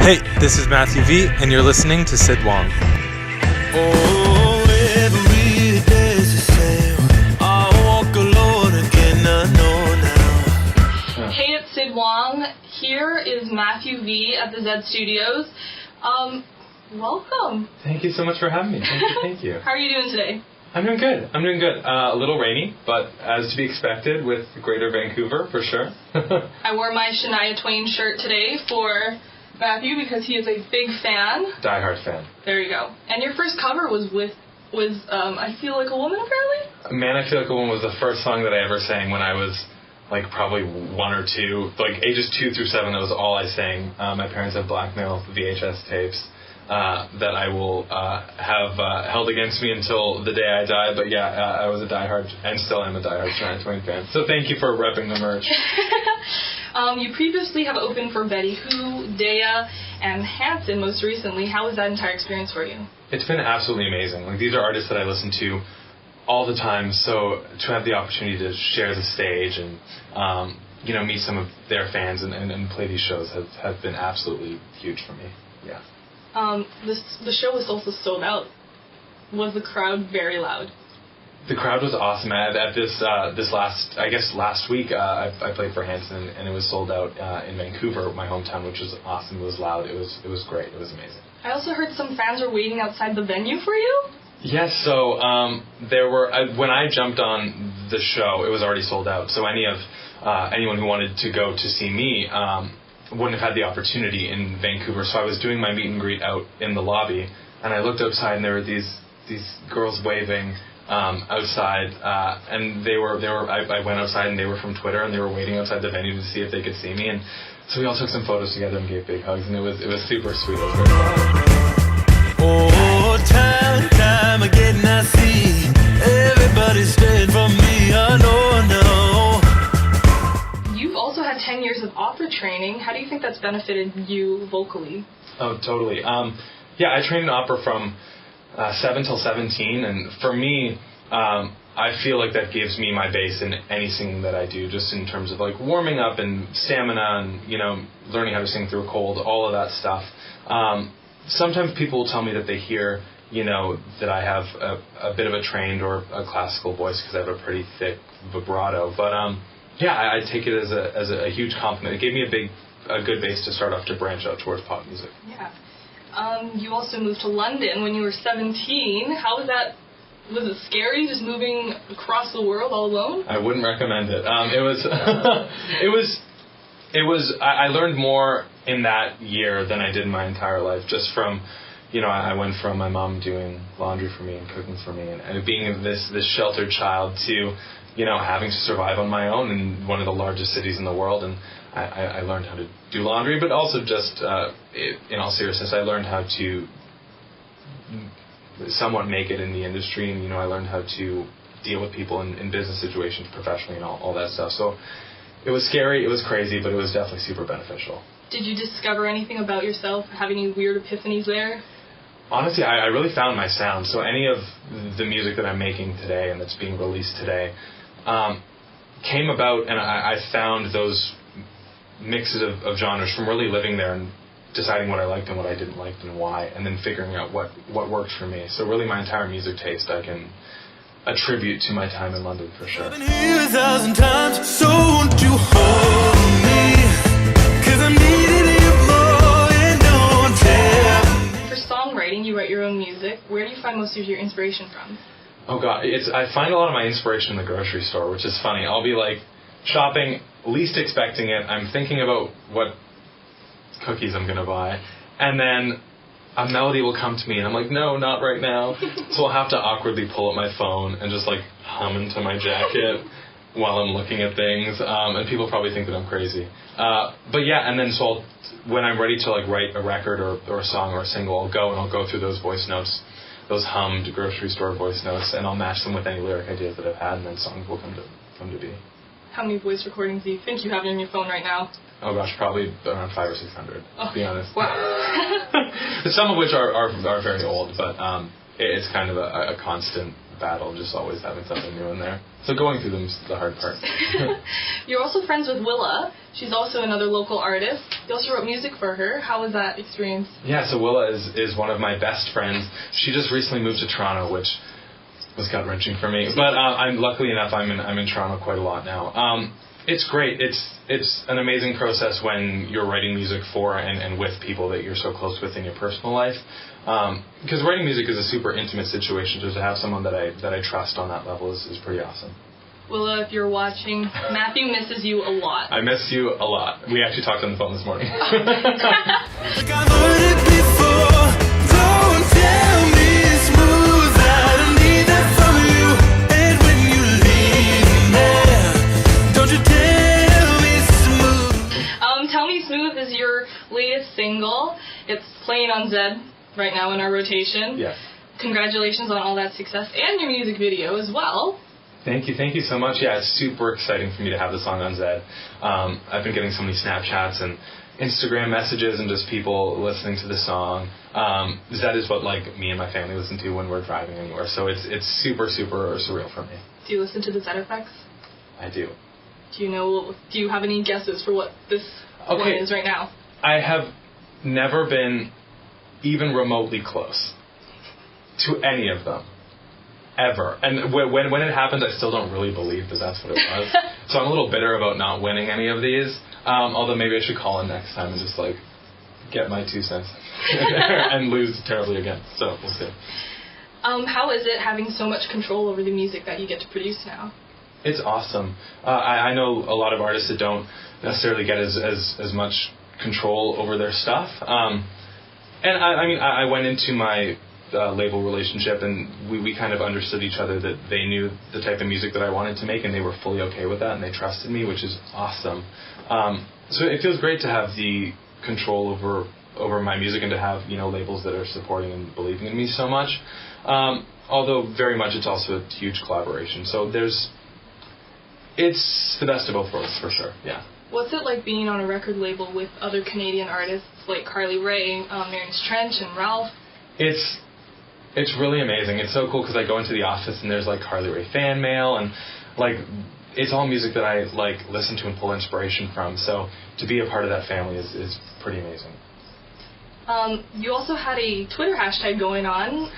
Hey, this is Mathew V, and you're listening to Syd Wong. Oh, every day's the same. I walk alone again, I know now. Hey, it's Syd Wong. Here is Mathew V at the Z Studios. Welcome. Thank you so much for having me. Thank you. How are you doing today? I'm doing good. A little rainy, but as to be expected with Greater Vancouver, for sure. I wore my Shania Twain shirt today for Matthew because he is a big fan. Diehard fan. There you go. And your first cover was I Feel Like a Woman, apparently? Man, I Feel Like a Woman was the first song that I ever sang when I was like probably 1 or 2, like ages 2 through 7, that was all I sang. My parents have blackmail VHS tapes that I will have held against me until the day I die. But yeah, I was a diehard, and still am a diehard Shania Twain fan. So thank you for repping the merch. You previously have opened for Betty Who, Dea, and Hanson most recently. How was that entire experience for you? It's been absolutely amazing. Like, these are artists that I listen to all the time, so to have the opportunity to share the stage and meet some of their fans and play these shows have been absolutely huge for me. Yeah. The show was also sold out. Was the crowd very loud? The crowd was awesome. At this last week, I played for Hanson, and it was sold out in Vancouver, my hometown, which was awesome. It was loud. It was great. It was amazing. I also heard some fans were waiting outside the venue for you. Yes. So there were when I jumped on the show, it was already sold out. So anyone who wanted to go to see me wouldn't have had the opportunity in Vancouver. So I was doing my meet and greet out in the lobby, and I looked outside, and there were these girls waving outside, and I went outside, and they were from Twitter, and they were waiting outside the venue to see if they could see me, and so we all took some photos together and gave big hugs, and it was super sweet. It was very fun. Oh, time again I see everybody's staying for me, I know. You've also had 10 years of opera training. How do you think that's benefited you vocally? Oh, totally. Yeah, I trained in opera from 7 till 17, and for me, I feel like that gives me my base in any singing that I do, just in terms of like warming up and stamina and, learning how to sing through a cold, all of that stuff. Sometimes people will tell me that they hear, that I have a bit of a trained or a classical voice because I have a pretty thick vibrato, but yeah, I take it as a huge compliment. It gave me a good base to start off to branch out towards pop music. Yeah. You also moved to London when you were 17. How was that? Was it scary just moving across the world all alone? I wouldn't recommend it. I learned more in that year than I did in my entire life, just from, I went from my mom doing laundry for me and cooking for me and being this sheltered child to, having to survive on my own in one of the largest cities in the world. And I learned how to do laundry, but also just, in all seriousness, I learned how to somewhat make it in the industry, and, I learned how to deal with people in business situations professionally and all that stuff. So it was scary, it was crazy, but it was definitely super beneficial. Did you discover anything about yourself, have any weird epiphanies there? Honestly, I really found my sound. So any of the music that I'm making today and that's being released today came about, and I found those mixes of genres from really living there and deciding what I liked and what I didn't like and why, and then figuring out what works for me. So really my entire music taste I can attribute to my time in London, for sure. I've been here 1,000 times, so won't you hold me? 'Cause I'm needing you more and don't tell me. For songwriting, you write your own music. Where do you find most of your inspiration from? Oh God, I find a lot of my inspiration in the grocery store, which is funny. I'll be like shopping, least expecting it. I'm thinking about what cookies I'm gonna buy, and then a melody will come to me, and I'm like, no, not right now. So I'll have to awkwardly pull up my phone and just like hum into my jacket while I'm looking at things, and people probably think that I'm crazy. But yeah, and then so when I'm ready to like write a record or a song or a single, I'll go through those voice notes, those hummed grocery store voice notes, and I'll match them with any lyric ideas that I've had, and then songs will come to be. How many voice recordings do you think you have in your phone right now? Oh gosh, probably around 500 or 600, to be honest. Wow. Some of which are very old, but it's kind of a constant battle, just always having something new in there. So going through them is the hard part. You're also friends with Willa. She's also another local artist. You also wrote music for her. How was that experience? Yeah, so Willa is one of my best friends. She just recently moved to Toronto, which was gut-wrenching for me. But I'm luckily enough, I'm in Toronto quite a lot now. It's great. It's an amazing process when you're writing music for and with people that you're so close with in your personal life. Because writing music is a super intimate situation, so to have someone that I trust on that level is pretty awesome. Willa, if you're watching, Matthew misses you a lot. I miss you a lot. We actually talked on the phone this morning. Like I've heard it before. Don't tell me smooth. I don't need that from you. And when you leave me, don't you tell me smooth. Tell Me Smooth is your latest single. It's playing on Z right now in our rotation. Yes. Congratulations on all that success and your music video as well. Thank you so much. Yeah, it's super exciting for me to have the song on Zed. I've been getting so many Snapchats and Instagram messages and just people listening to the song. Zed is what like me and my family listen to when we're driving anywhere, so it's super surreal for me. Do you listen to the ZFX? I do. Do you have any guesses for what this one is right now? I have never been even remotely close to any of them. Ever. And when it happened, I still don't really believe that that's what it was. So I'm a little bitter about not winning any of these. Although maybe I should call in next time and just like get my 2 cents and lose terribly again. So we'll see. How is it having so much control over the music that you get to produce now? It's awesome. I know a lot of artists that don't necessarily get as much control over their stuff. And I went into my label relationship, and we kind of understood each other, that they knew the type of music that I wanted to make, and they were fully okay with that, and they trusted me, which is awesome. So it feels great to have the control over my music, and to have labels that are supporting and believing in me so much. Although very much it's also a huge collaboration. So it's the best of both worlds for sure. Yeah. What's it like being on a record label with other Canadian artists like Carly Rae, Marius Trench, and Ralph? It's really amazing. It's so cool because I go into the office and there's like Carly Rae fan mail, and like it's all music that I like listen to and pull inspiration from. So to be a part of that family is pretty amazing. You also had a Twitter hashtag going on,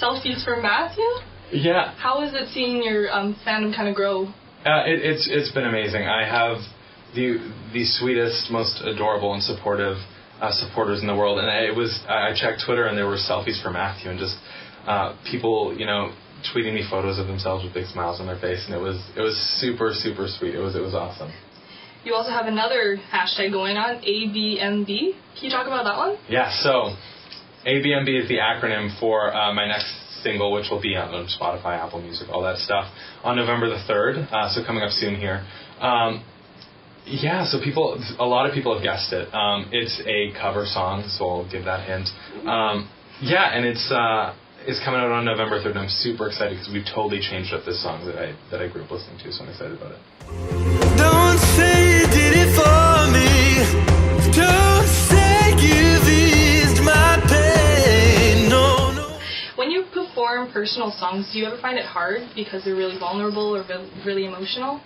selfies for Matthew? Yeah. How is it seeing your fandom kind of grow? It's been amazing. I have the sweetest, most adorable and supportive supporters in the world, and I checked Twitter and there were selfies for Matthew, and just people tweeting me photos of themselves with big smiles on their face, and it was super sweet. It was awesome. You also have another hashtag going on, ABMB. Can you talk about that one? Yeah, so ABMB is the acronym for my next single, which will be on Spotify, Apple Music, all that stuff, on November the 3rd, so coming up soon here. Yeah, so a lot of people have guessed it. It's a cover song, so I'll give that hint. Yeah, and it's coming out on November 3rd, and I'm super excited because we've totally changed up this song that I grew up listening to, so I'm excited about it. Don't say you did it for me. Don't say you've eased my pain. No. When you perform personal songs, do you ever find it hard because they're really vulnerable or really emotional?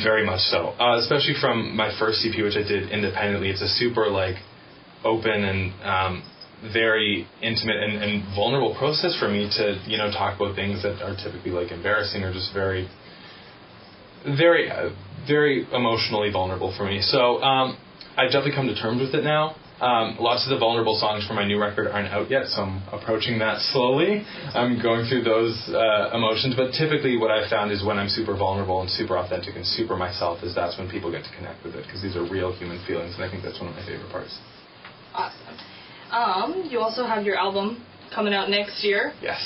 Very much so. Especially from my first EP, which I did independently. It's a super open and very intimate and vulnerable process for me to talk about things that are typically embarrassing or just very emotionally vulnerable for me. So I've definitely come to terms with it now. Lots of the vulnerable songs for my new record aren't out yet, so I'm approaching that slowly. I'm going through those emotions, but typically what I've found is when I'm super vulnerable and super authentic and super myself, that's when people get to connect with it, because these are real human feelings, and I think that's one of my favorite parts. Awesome. You also have your album coming out next year. Yes.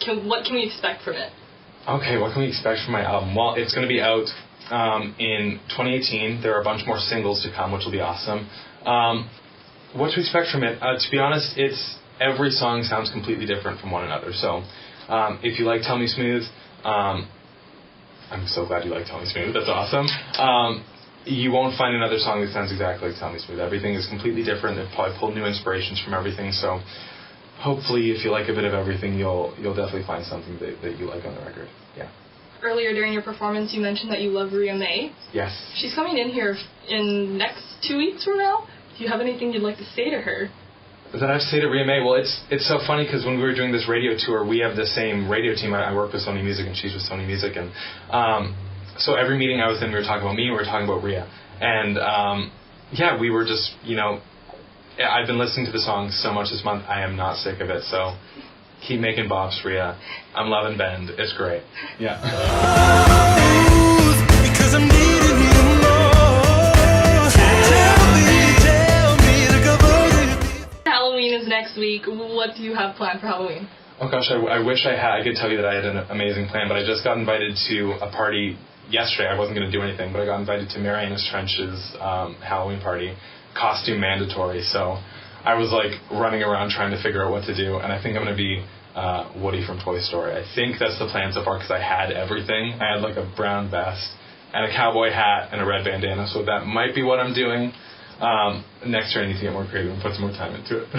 What can we expect from it? Okay, what can we expect from my album? Well, it's going to be out in 2018. There are a bunch more singles to come, which will be awesome. What to expect from it? To be honest, every song sounds completely different from one another. So if you like Tell Me Smooth, I'm so glad you like Tell Me Smooth. That's awesome. You won't find another song that sounds exactly like Tell Me Smooth. Everything is completely different. They've probably pulled new inspirations from everything. So hopefully, if you like a bit of everything, you'll definitely find something that you like on the record. Yeah. Earlier during your performance, you mentioned that you love Rhea May. Yes. She's coming in here in next 2 weeks from now. Do you have anything you'd like to say to her? That I have to say to Rhea May? Well, it's so funny because when we were doing this radio tour, we have the same radio team. I work with Sony Music and she's with Sony Music. And so every meeting I was in, we were talking about me and we were talking about Rhea. And yeah, we were just, I've been listening to the song so much this month. I am not sick of it. So keep making bops, Rhea. I'm loving Bend. It's great. Yeah. Because I'm needing you more. Tell me to go over. Halloween is next week. What do you have planned for Halloween? Oh gosh, I wish I could tell you that I had an amazing plan, but I just got invited to a party yesterday. I wasn't going to do anything, but I got invited to Mariana's Trench's Halloween party, costume mandatory. So I was like running around trying to figure out what to do, and I think I'm going to be Woody from Toy Story. I think that's the plan so far because I had everything. I had like a brown vest and a cowboy hat and a red bandana, so that might be what I'm doing. Next year I need to get more creative and put some more time into it.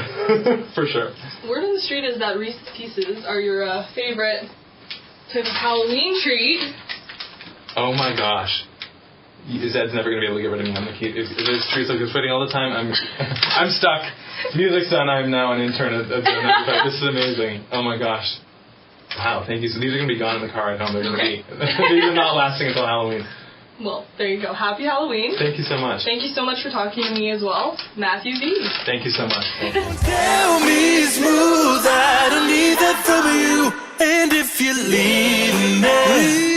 For sure. Word on the street is that Reese's Pieces are your favorite type of Halloween treat. Oh my gosh. Zed's never going to be able to get rid of me. If there's treats like this waiting all the time, I'm stuck. Music's done. I'm now an intern at Z953. This is amazing. Oh my gosh. Wow, thank you. So these are going to be gone in the car at home. They're going to be, these are not lasting until Halloween. Well, there you go. Happy Halloween. Thank you so much. Thank you so much for talking to me as well. Mathew V. Thank you so much. Thank you. Tell me smooth, I don't need that from you. And if you're leaving me